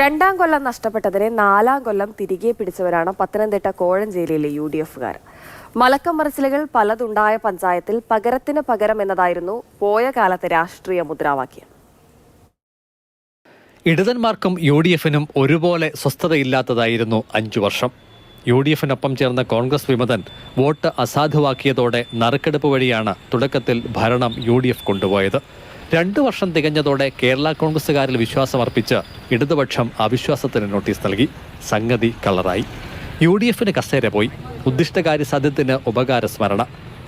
രണ്ടാം കൊല്ലം നഷ്ടപ്പെട്ടതിനെ നാലാം കൊല്ലം തിരികെ പിടിച്ചവരാണ് പത്തനംതിട്ട കോഴഞ്ചേരിയിലെ UDFകാർ. മലക്കം മറിച്ചിലുകൾ പലതുണ്ടായ പഞ്ചായത്തിൽ പകരത്തിന് പകരം എന്നതായിരുന്നു പോയ കാലത്തെ രാഷ്ട്രീയ മുദ്രാവാക്യം. ഇടതന്മാർക്കും UDFനും ഒരുപോലെ സ്വസ്ഥതയില്ലാത്തതായിരുന്നു 5 വർഷം. UDFനൊപ്പം ചേർന്ന കോൺഗ്രസ് വിമതൻ വോട്ട് അസാധുവാക്കിയതോടെ നറുക്കെടുപ്പ് വഴിയാണ് തുടക്കത്തിൽ ഭരണം UDF കൊണ്ടുപോയത്. 2 വർഷം തികഞ്ഞതോടെ കേരള കോൺഗ്രസുകാരിൽ വിശ്വാസമർപ്പിച്ച് ഇടതുപക്ഷം അവിശ്വാസത്തിന് നോട്ടീസ് നൽകി. സംഗതി കളറായി. UDFന് കസേര പോയി. ഉദ്ദിഷ്ടകാര്യ സാധ്യത്തിന് ഉപകാര സ്മരണ.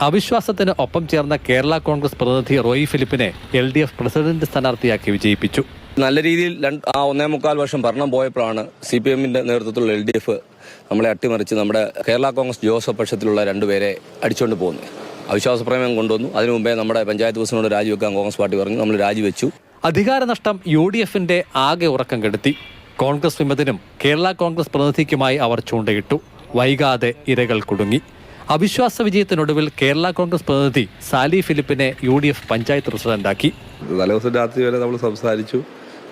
അവിശ്വാസത്തിന് ഒപ്പം ചേർന്ന കേരള കോൺഗ്രസ് പ്രതിനിധി റോയി ഫിലിപ്പിനെ LDF പ്രസിഡന്റ് സ്ഥാനാർത്ഥിയാക്കി വിജയിപ്പിച്ചു. നല്ല രീതിയിൽ 1.25 വർഷം ഭരണം പോയപ്പോഴാണ് CPMന്റെ നേതൃത്വത്തിലുള്ള LDF നമ്മളെ അട്ടിമറിച്ച് നമ്മുടെ കേരള കോൺഗ്രസ് ജോസഫ് പക്ഷത്തിലുള്ള 2 പേരെ അടിച്ചുകൊണ്ട് പോകുന്നത്. അവിശ്വാസ പ്രമേയം കൊണ്ടുവന്നു. അതിനു മുമ്പേ നമ്മുടെ പഞ്ചായത്ത് പ്രസിഡന്റിനോട് രാജിവെക്കാൻ കോൺഗ്രസ് പാർട്ടി പറഞ്ഞു. നമ്മൾ രാജിവെച്ചു. അധികാര നഷ്ടം UDFന്റെ ആകെ ഉറക്കം കെടുത്തി. കോൺഗ്രസ് വിമതനും കേരള കോൺഗ്രസ് പ്രതിനിധിക്കുമായി അവർ ചൂണ്ടയിട്ടു. വൈകാതെ ഇരകൾ കുടുങ്ങി. അവിശ്വാസ വിജയത്തിനൊടുവിൽ കേരള കോൺഗ്രസ് പ്രതിനിധി സാലി ഫിലിപ്പിനെ UDF പഞ്ചായത്ത് പ്രസിഡന്റാക്കി. തലേദിവസം രാത്രി വരെ നമ്മൾ സംസാരിച്ചു.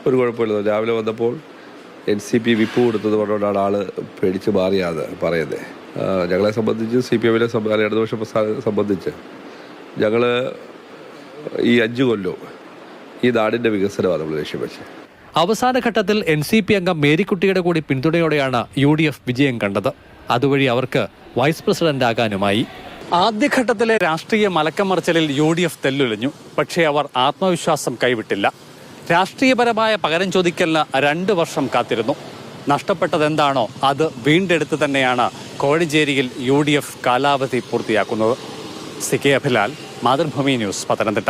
ഒരു കുഴപ്പമില്ല. രാവിലെ വന്നപ്പോൾ NCP വിപ്പ് കൊടുത്തത് കൊണ്ടാണ് ആള് പേടിച്ച് മാറിയാതെ പറയുന്നത്. ഞങ്ങളെ സംബന്ധിച്ച് CPMനെ ഇടതുപക്ഷ പ്രസ്ഥാനത്തെ സംബന്ധിച്ച് ഞങ്ങൾ ഈ 5 കൊല്ലവും ഈ നാടിൻ്റെ വികസനമാണ് നമ്മൾ ലക്ഷ്യം വെച്ചത്. അവസാന ഘട്ടത്തിൽ NCP അംഗം മേരിക്കുട്ടിയുടെ കൂടി പിന്തുണയോടെയാണ് UDF വിജയം കണ്ടത്. അതുവഴി അവർക്ക് വൈസ് പ്രസിഡന്റ് ആകാനുമായി. ആദ്യഘട്ടത്തിലെ രാഷ്ട്രീയ മലക്കമറിച്ചലിൽ UDF തെല്ലുലഞ്ഞു. പക്ഷേ അവർ ആത്മവിശ്വാസം കൈവിട്ടില്ല. രാഷ്ട്രീയപരമായ പകരം ചോദിക്കലിന് 2 വർഷം കാത്തിരുന്നു. നഷ്ടപ്പെട്ടതെന്താണോ അത് വീണ്ടെടുത്ത് തന്നെയാണ് കോഴഞ്ചേരിയിൽ UDF കാലാവധി പൂർത്തിയാക്കുന്നത്. CK Abhilal, Mathrubhumi news, Pathanamthitta.